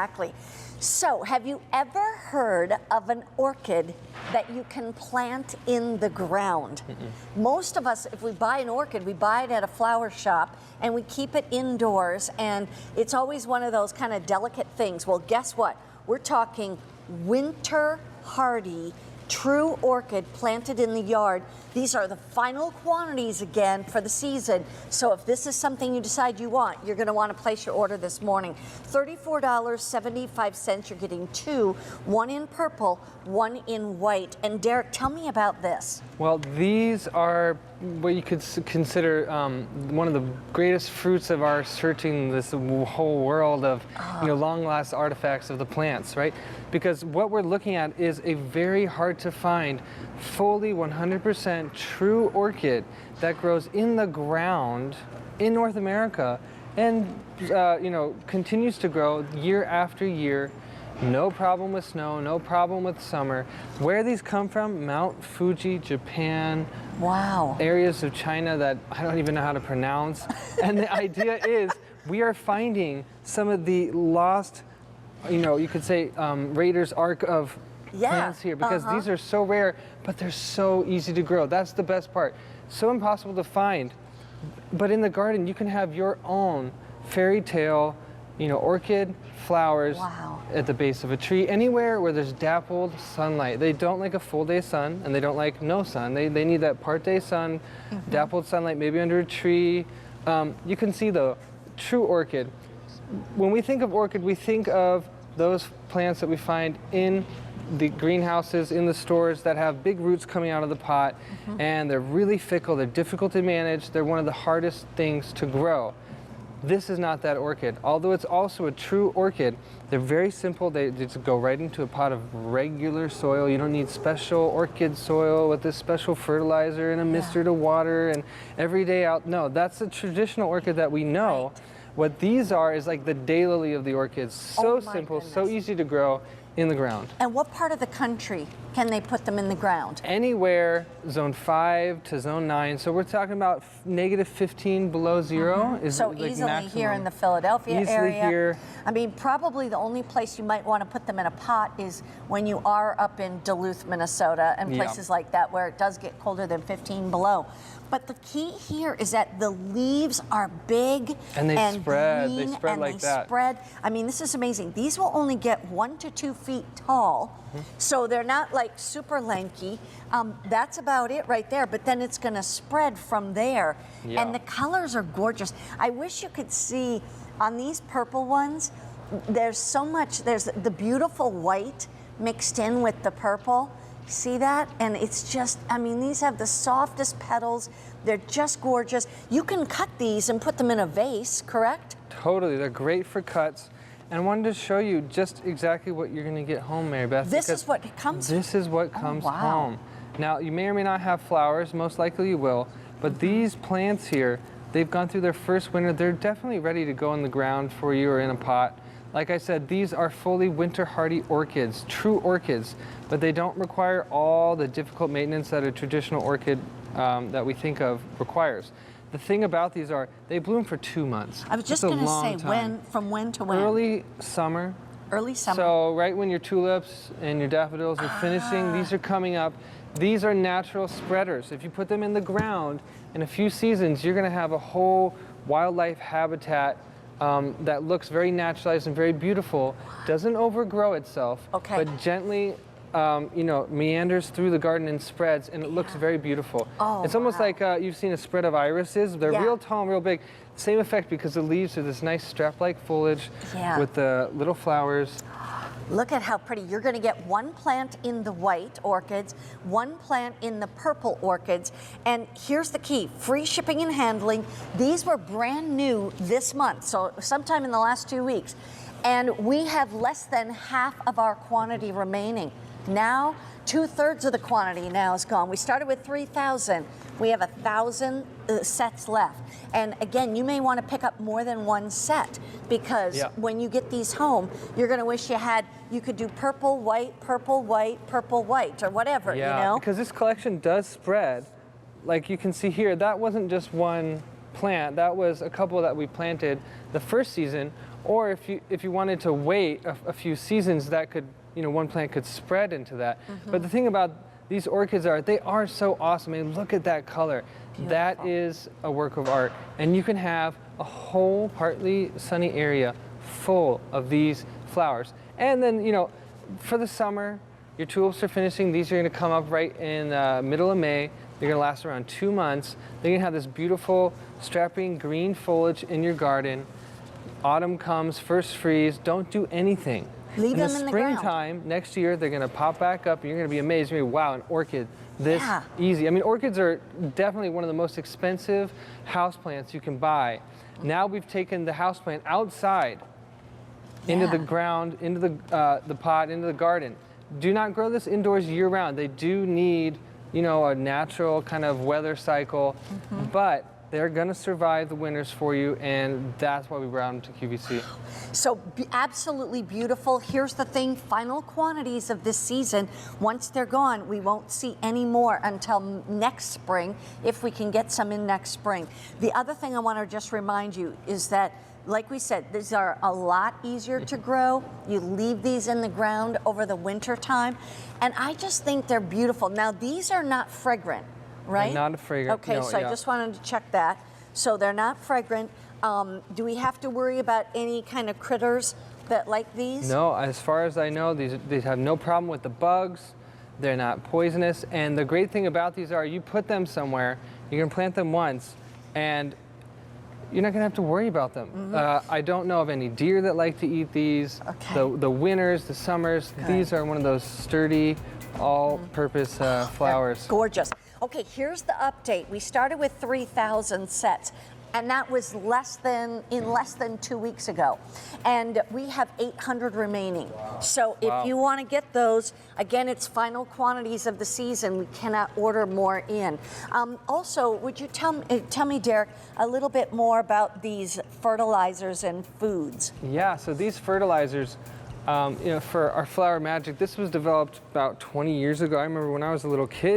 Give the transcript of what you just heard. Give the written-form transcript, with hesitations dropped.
exactly. So, have you ever heard of an orchid that you can plant in the ground? Most of us, if we buy an orchid, we buy it at a flower shop and we keep it indoors, and it's always one of those kind of delicate things. Well, guess what? We're talking winter hardy, true orchid planted in the yard. These are the final quantities again for the season. So if this is something you decide you want, you're going to want to place your order this morning. $34.75. You're getting two, one in purple, one in white. And Derek, tell me about this. Well, these are what you could consider one of the greatest fruits of our searching this whole world of long-lost artifacts of the plants, right? Because what we're looking at is a very hard to find, fully 100% true orchid that grows in the ground in North America and continues to grow year after year. No problem with snow, no problem with summer. Where these come from? Mount Fuji, Japan. Wow. Areas of China that I don't even know how to pronounce. And the idea is we are finding some of the lost, you could say Raiders Ark of plants here, because these are so rare, but they're so easy to grow. That's the best part. So impossible to find. But in the garden, you can have your own fairy tale, orchid flowers at the base of a tree, anywhere where there's dappled sunlight. They don't like a full day sun, and they don't like no sun. They need that part day sun, dappled sunlight, maybe under a tree. You can see the true orchid. When we think of orchid, we think of those plants that we find in the greenhouses, in the stores, that have big roots coming out of the pot, and they're really fickle, they're difficult to manage, they're one of the hardest things to grow. This is not that orchid. Although it's also a true orchid, they're very simple. They just go right into a pot of regular soil. You don't need special orchid soil with this special fertilizer and a mister to water and every day out. No, that's the traditional orchid that we know. Right. What these are is like the daylily of the orchids. So simple, so easy to grow in the ground. And what part of the country can they put them in the ground? Anywhere zone 5 to zone 9. So we're talking about -15 below zero. Is so like easily maximum. here in the Philadelphia Easily area. Here. I mean, probably the only place you might want to put them in a pot is when you are up in Duluth, Minnesota, and places like that where it does get colder than 15 below. But the key here is that the leaves are big and they spread. Green, they spread and like they that. Spread. I mean, this is amazing. These will only get 1 to 2 feet tall, so they're not like super lanky. That's about it right there. But then it's going to spread from there, and the colors are gorgeous. I wish you could see on these purple ones. There's so much. There's the beautiful white mixed in with the purple. See that? And it's just, I mean, these have the softest petals. They're just gorgeous. You can cut these and put them in a vase, correct? Totally. They're great for cuts. And I wanted to show you just exactly what you're going to get home, Mary Beth. This is what comes This is what comes home. Now, you may or may not have flowers. Most likely you will. But these plants here, they've gone through their first winter. They're definitely ready to go in the ground for you or in a pot. Like I said, these are fully winter hardy orchids, true orchids, but they don't require all the difficult maintenance that a traditional orchid that we think of requires. The thing about these are they bloom for 2 months. I was just going to say, from when to when? Early summer. Early summer. So right when your tulips and your daffodils are finishing, these are coming up. These are natural spreaders. If you put them in the ground, in a few seasons, you're going to have a whole wildlife habitat that looks very naturalized and very beautiful, doesn't overgrow itself, but gently, meanders through the garden and spreads, and it looks very beautiful. It's almost like you've seen a spread of irises. They're real tall and real big. Same effect because the leaves are this nice strap-like foliage with the little flowers. Look at how pretty. You're going to get one plant in the white orchids, one plant in the purple orchids, and here's the key, free shipping and handling. These were brand new this month, so sometime in the last 2 weeks, and we have less than half of our quantity remaining. Now, 2/3 of the quantity now is gone. We started with 3,000. We have 1,000 sets left. And again, you may want to pick up more than one set because when you get these home, you're going to wish you could do purple, white, purple, white, purple, white, or whatever, you know? Because this collection does spread. Like you can see here, that wasn't just one plant. That was a couple that we planted the first season Or if you wanted to wait a few seasons, that could, one plant could spread into that. But the thing about these orchids they are so awesome. I mean, look at that color. Beautiful. That is a work of art. And you can have a whole partly sunny area full of these flowers. And then, for the summer, your tulips are finishing. These are going to come up right in the middle of May. They're going to last around 2 months. They're going to have this beautiful strapping green foliage in your garden. Autumn comes, first freeze. Don't do anything. Leave them in the ground. Springtime next year, they're going to pop back up, and you're going to be amazed. You're going to be, wow, an orchid this easy. I mean, orchids are definitely one of the most expensive houseplants you can buy. Now we've taken the houseplant outside into the ground, into the pot, into the garden. Do not grow this indoors year-round. They do need, a natural kind of weather cycle, but they're going to survive the winters for you, and that's why we brought them to QVC. So absolutely beautiful. Here's the thing, final quantities of this season. Once they're gone, we won't see any more until next spring, if we can get some in next spring. The other thing I want to just remind you is that, like we said, these are a lot easier to grow. You leave these in the ground over the winter time, and I just think they're beautiful. Now, these are not fragrant, right? They're not fragrant. Okay, so I just wanted to check that. So they're not fragrant. Do we have to worry about any kind of critters that like these? No, as far as I know, these have no problem with the bugs. They're not poisonous. And the great thing about these are you put them somewhere, you can plant them once, and you're not going to have to worry about them. I don't know of any deer that like to eat these. Okay. The winters, the summers, these are one of those sturdy, all-purpose flowers. Gorgeous. Okay, here's the update. We started with 3,000 sets, and that was less than 2 weeks ago. And we have 800 remaining. So if you want to get those, again, it's final quantities of the season. We cannot order more in. Also, would you tell me, Derek, a little bit more about these fertilizers and foods? Yeah, so these fertilizers, for our Flower Magic, this was developed about 20 years ago. I remember when I was a little kid.